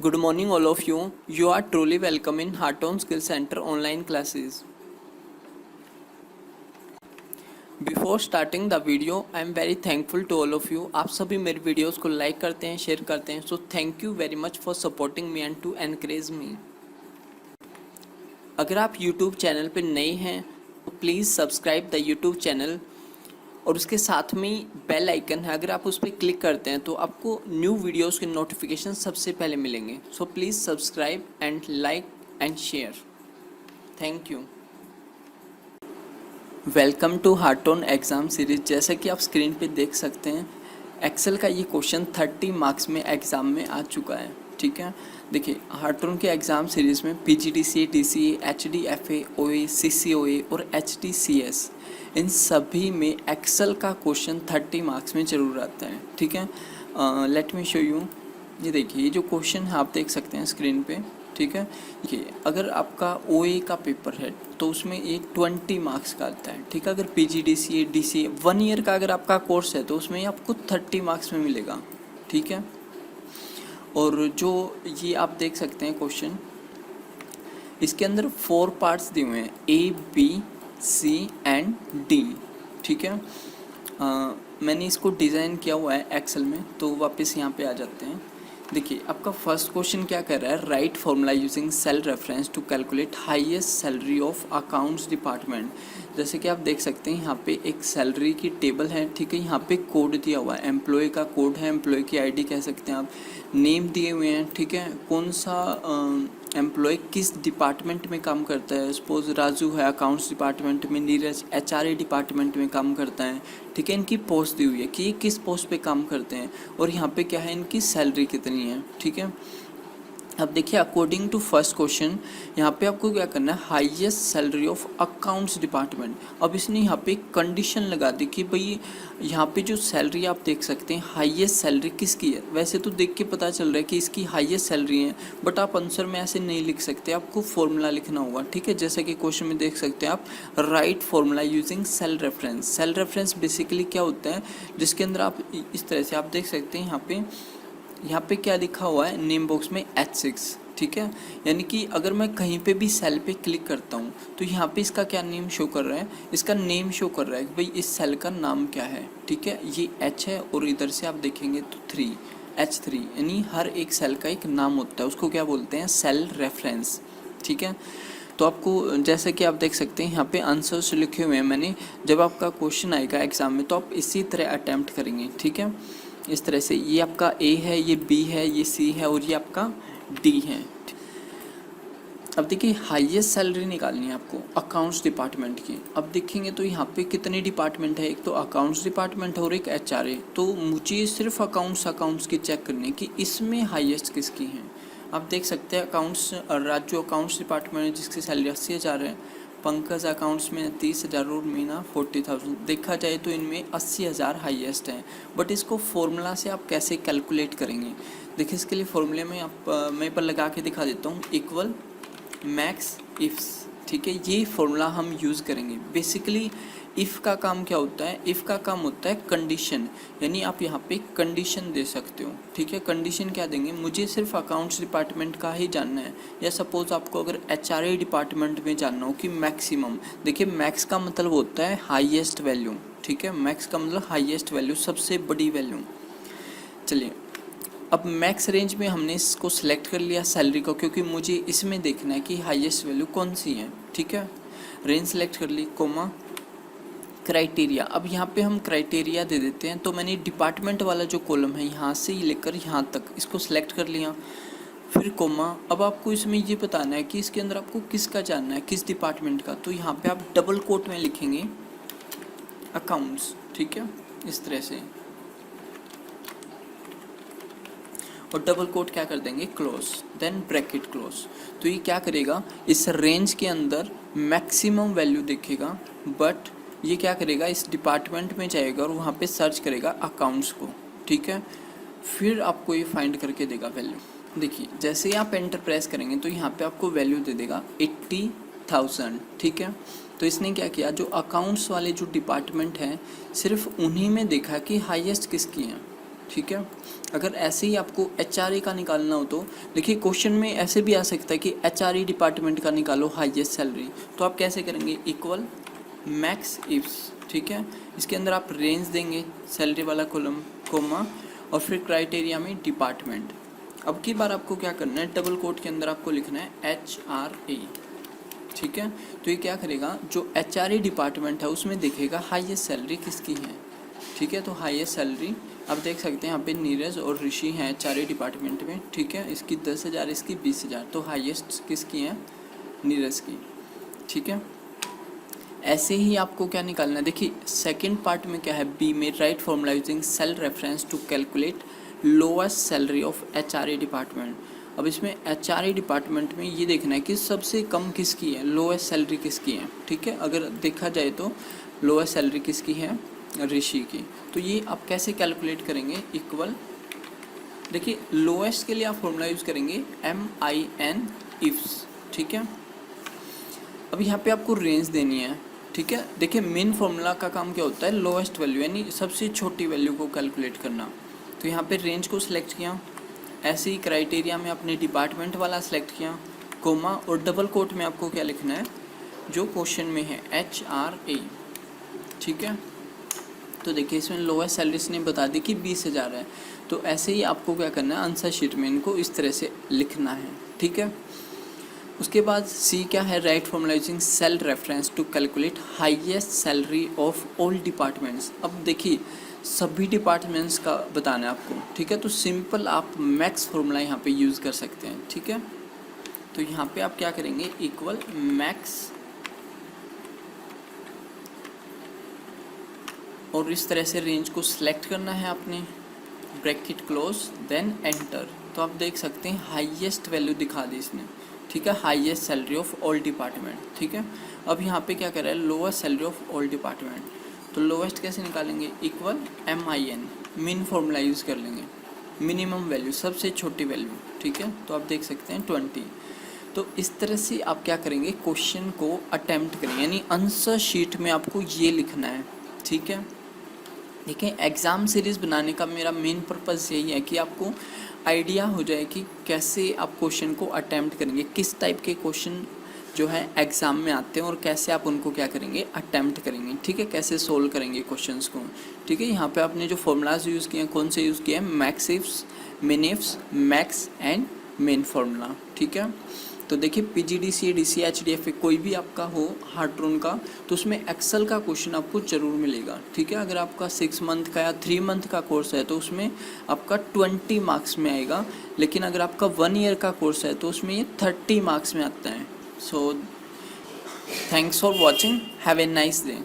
Good morning, all of you. You are truly welcome in Hearton Skill Center online classes. Before starting the video, I am very thankful to all of you. आप सभी मेरी videos को like करते हैं, share करते हैं. So thank you very much for supporting me and to encourage me. अगर आप YouTube चैनल पर नए हैं तो please subscribe the YouTube channel और उसके साथ में बेल आइकन है. अगर आप उस पर क्लिक करते हैं तो आपको न्यू वीडियोस के नोटिफिकेशन सबसे पहले मिलेंगे. So please subscribe and like and share. Thank you. Welcome to हार्टोन एग्ज़ाम सीरीज. जैसा कि आप स्क्रीन पे देख सकते हैं, एक्सेल का ये क्वेश्चन 30 मार्क्स में एग्ज़ाम में आ चुका है. ठीक है, देखिए हार्टोन के एग्ज़ाम सीरीज़ में PGDCA, DCA, HDFA, OA, CCOA और HDCS इन सभी में एक्सेल का क्वेश्चन 30 मार्क्स में ज़रूर आता है. ठीक है, लेट मी शो यू. ये देखिए, ये जो क्वेश्चन है आप देख सकते हैं स्क्रीन पे. ठीक है, देखिए अगर आपका OA का पेपर है तो उसमें ये 20 मार्क्स का आता है. ठीक है, अगर PGDCA, DCA 1 ईयर का अगर आपका कोर्स है तो उसमें आपको 30 मार्क्स में मिलेगा. ठीक है, और जो ये आप देख सकते हैं क्वेश्चन, इसके अंदर 4 पार्ट्स दिए हुए हैं, A, B, C and D. ठीक है, मैंने इसको डिज़ाइन किया हुआ है एक्सेल में. तो वापस यहाँ पे आ जाते हैं. देखिए आपका फर्स्ट क्वेश्चन क्या कर रहा है, write formula using cell reference to calculate highest salary of accounts department. जैसे कि आप देख सकते हैं यहाँ पे एक सैलरी की टेबल है. ठीक है, यहाँ पे कोड दिया हुआ है, एम्प्लॉय का कोड है, एम्प्लॉय की आईडी कह सकते हैं आप, नेम दिए हुए हैं. ठीक है, कौन सा एम्प्लॉय किस डिपार्टमेंट में काम करता है. सपोज राजू है अकाउंट्स डिपार्टमेंट में, नीरज HRA डिपार्टमेंट में काम करता है. ठीक है, इनकी पोस्ट दी हुई है कि ये किस पोस्ट पे काम करते हैं और यहाँ पे क्या है, इनकी सैलरी कितनी है. ठीक है, अब देखिए अकॉर्डिंग टू फर्स्ट क्वेश्चन यहाँ पे आपको क्या करना है, highest salary of accounts department. अब इसने यहाँ पे कंडीशन लगा दी कि भाई यहाँ पे जो सैलरी आप देख सकते हैं, हाईएस्ट सैलरी किसकी है. वैसे तो देख के पता चल रहा है कि इसकी हाईएस्ट सैलरी है, बट आप आंसर में ऐसे नहीं लिख सकते, आपको फॉर्मूला लिखना होगा. ठीक है, जैसे कि क्वेश्चन में देख सकते हैं आप, write formula using cell reference. Cell reference basically क्या होता है, जिसके अंदर आप इस तरह से आप देख सकते हैं यहाँ पे क्या लिखा हुआ है नेम बॉक्स में H6. ठीक है, यानी कि अगर मैं कहीं पे भी सेल पे क्लिक करता हूँ तो यहाँ पे इसका क्या नेम शो कर रहा है, इसका नेम शो कर रहा है कि भाई इस सेल का नाम क्या है. ठीक है, ये H है और इधर से आप देखेंगे तो 3 H3, यानी हर एक सेल का एक नाम होता है, उसको क्या बोलते हैं, सेल रेफरेंस. ठीक है, तो आपको जैसे कि आप देख सकते हैं यहाँ पे आंसर्स लिखे हुए हैं मैंने. जब आपका क्वेश्चन आएगा एग्जाम में तो आप इसी तरह अटैम्प्ट करेंगे. ठीक है, इस तरह से ये आपका A है, ये B है, ये C है और ये आपका D है. अब देखिए हाईएस्ट सैलरी निकालनी है आपको अकाउंट्स डिपार्टमेंट की. अब देखेंगे तो यहाँ पे कितने डिपार्टमेंट है, एक तो अकाउंट्स डिपार्टमेंट है और एक HRA. तो मुझे सिर्फ अकाउंट्स की चेक करनी है कि इसमें हाईएस्ट किसकी है. आप देख सकते हैं अकाउंट्स, राजू अकाउंट्स डिपार्टमेंट है जिसकी सैलरी 80,000 है, पंकज अकाउंट्स में 30,000 और मीना 40,000. देखा जाए तो इनमें 80,000 हाईएस्ट है. बट इसको फॉर्मूला से आप कैसे कैलकुलेट करेंगे, देखिए इसके लिए फॉर्मूले में मैं पर लगा के दिखा देता हूँ, इक्वल मैक्स इफ्स. ठीक है, ये फॉर्मूला हम यूज़ करेंगे. बेसिकली इफ़ का काम क्या होता है, इफ़ का काम होता है कंडीशन, यानी आप यहाँ पे कंडीशन दे सकते हो. ठीक है, कंडीशन क्या देंगे, मुझे सिर्फ अकाउंट्स डिपार्टमेंट का ही जानना है, या सपोज आपको अगर HRA डिपार्टमेंट में जानना हो कि मैक्सिमम. देखिए मैक्स का मतलब होता है हाईएस्ट वैल्यू. ठीक है, मैक्स का मतलब हाईएस्ट वैल्यू, सबसे बड़ी वैल्यू. चलिए अब मैक्स रेंज में हमने इसको सिलेक्ट कर लिया सैलरी को, क्योंकि मुझे इसमें देखना है कि हाईएस्ट वैल्यू कौन सी है. ठीक है, रेंज सेलेक्ट कर ली, कोमा क्राइटेरिया. अब यहाँ पे हम क्राइटेरिया दे देते हैं. तो मैंने डिपार्टमेंट वाला जो कॉलम है यहाँ से लेकर यहाँ तक इसको सिलेक्ट कर लिया, फिर कोमा. अब आपको इसमें ये बताना है कि इसके अंदर आपको किसका जानना है, किस डिपार्टमेंट का. तो यहाँ पे आप डबल कोट में लिखेंगे अकाउंट्स. ठीक है, इस तरह से, और डबल कोट क्या कर देंगे, क्लोज, देन ब्रैकेट क्लोज. तो ये क्या करेगा, इस रेंज के अंदर मैक्सिमम वैल्यू देखेगा, बट ये क्या करेगा, इस डिपार्टमेंट में जाएगा और वहाँ पे सर्च करेगा अकाउंट्स को. ठीक है, फिर आपको ये फाइंड करके देगा वैल्यू. देखिए जैसे ही आप एंटर प्रेस करेंगे तो यहाँ पे आपको वैल्यू दे देगा 80,000. ठीक है, तो इसने क्या किया, जो अकाउंट्स वाले जो डिपार्टमेंट हैं सिर्फ उन्हीं में देखा कि हाईएस्ट किसकी है. ठीक है। अगर ऐसे ही आपको HRA का निकालना हो तो देखिए क्वेश्चन में ऐसे भी आ सकता है कि HRA डिपार्टमेंट का निकालो हाईएस्ट सैलरी, तो आप कैसे करेंगे, इक्वल मैक्स इफ्स, ठीक है। इसके अंदर आप रेंज देंगे सैलरी वाला कॉलम, कोमा, और फिर क्राइटेरिया में डिपार्टमेंट। अब की बार आपको क्या करना है, डबल कोट के अंदर आपको लिखना है HRA, ठीक है। तो ये क्या करेगा, जो HRA डिपार्टमेंट है उसमें देखेगा हाईएस्ट सैलरी किसकी है, ठीक है। तो हाईएस्ट सैलरी आप देख सकते हैं यहाँ पे नीरज और ऋषि हैं HRA डिपार्टमेंट में, ठीक है। इसकी 10,000, इसकी 20,000, तो हाईएस्ट किसकी है, नीरज की, ठीक है। ऐसे ही आपको क्या निकालना है, देखिए सेकंड पार्ट में क्या है, बी में write formula using cell reference to calculate lowest salary of HRA department. अब इसमें HRA डिपार्टमेंट में ये देखना है कि सबसे कम किसकी है, लोएस्ट सैलरी किसकी है, ठीक है। अगर देखा जाए तो लोएस्ट सैलरी किसकी है, ऋषि की। तो ये आप कैसे कैलकुलेट करेंगे, इक्वल, देखिए लोएस्ट के लिए आप फॉर्मूला यूज़ करेंगे MIN इफ्स, ठीक है। अब यहाँ पे आपको रेंज देनी है, ठीक है। देखिए मेन फॉर्मूला का काम क्या होता है, लोएस्ट वैल्यू यानी सबसे छोटी वैल्यू को कैलकुलेट करना। तो यहाँ पे रेंज को सिलेक्ट किया, ऐसे ही क्राइटेरिया में अपने डिपार्टमेंट वाला सिलेक्ट किया, कोमा, और डबल कोट में आपको क्या लिखना है, जो क्वेश्चन में है HRA, ठीक है। तो देखिए इसमें लोएस्ट सैलरी इसने बता दी कि 20,000 है, तो ऐसे ही आपको क्या करना है, आंसर शीट में इनको इस तरह से लिखना है, ठीक है। उसके बाद सी क्या है, write formula using cell reference to calculate highest salary of all departments. अब देखिए सभी डिपार्टमेंट्स का बताना है आपको, ठीक है। तो सिंपल आप मैक्स फॉर्मूला यहाँ पे यूज़ कर सकते हैं, ठीक है। तो यहाँ पे आप क्या करेंगे, इक्वल मैक्स, और इस तरह से रेंज को सिलेक्ट करना है आपने, ब्रैकेट क्लोज, देन एंटर। तो आप देख सकते हैं हाईएस्ट वैल्यू दिखा दी इसने, ठीक है, highest salary of all department, ठीक है। अब यहाँ पे क्या कर रहा है, lowest salary of all department. तो लोएस्ट कैसे निकालेंगे, इक्वल MIN, मिन फॉर्मूला यूज़ कर लेंगे, मिनिमम वैल्यू सबसे छोटी वैल्यू, ठीक है। तो आप देख सकते हैं 20। तो इस तरह से आप क्या करेंगे, क्वेश्चन को अटेम्प्ट करेंगे, यानी आंसर शीट में आपको ये लिखना है, ठीक है। देखिए एग्ज़ाम सीरीज़ बनाने का मेरा मेन पर्पज़ यही है कि आपको आइडिया हो जाए कि कैसे आप क्वेश्चन को अटेम्प्ट करेंगे, किस टाइप के क्वेश्चन जो है एग्ज़ाम में आते हैं और कैसे आप उनको क्या करेंगे, अटेम्प्ट करेंगे, ठीक है, कैसे सोल्व करेंगे क्वेश्चंस को, ठीक है। यहाँ पे आपने जो फॉर्मूलाज यूज़ किए हैं, कौन से यूज़ किए हैं, मैक्स इफ्स, मिन ifs, max and main formula, ठीक है। तो देखिए PGDCA DCA HDFA कोई भी आपका हो हार्ट्रोन का, तो उसमें एक्सेल का क्वेश्चन आपको ज़रूर मिलेगा, ठीक है। अगर आपका 6 मंथ का या 3 मंथ का कोर्स है तो उसमें आपका 20 मार्क्स में आएगा, लेकिन अगर आपका 1 ईयर का कोर्स है तो उसमें ये 30 मार्क्स में आता है। So thanks for watching, have a nice day.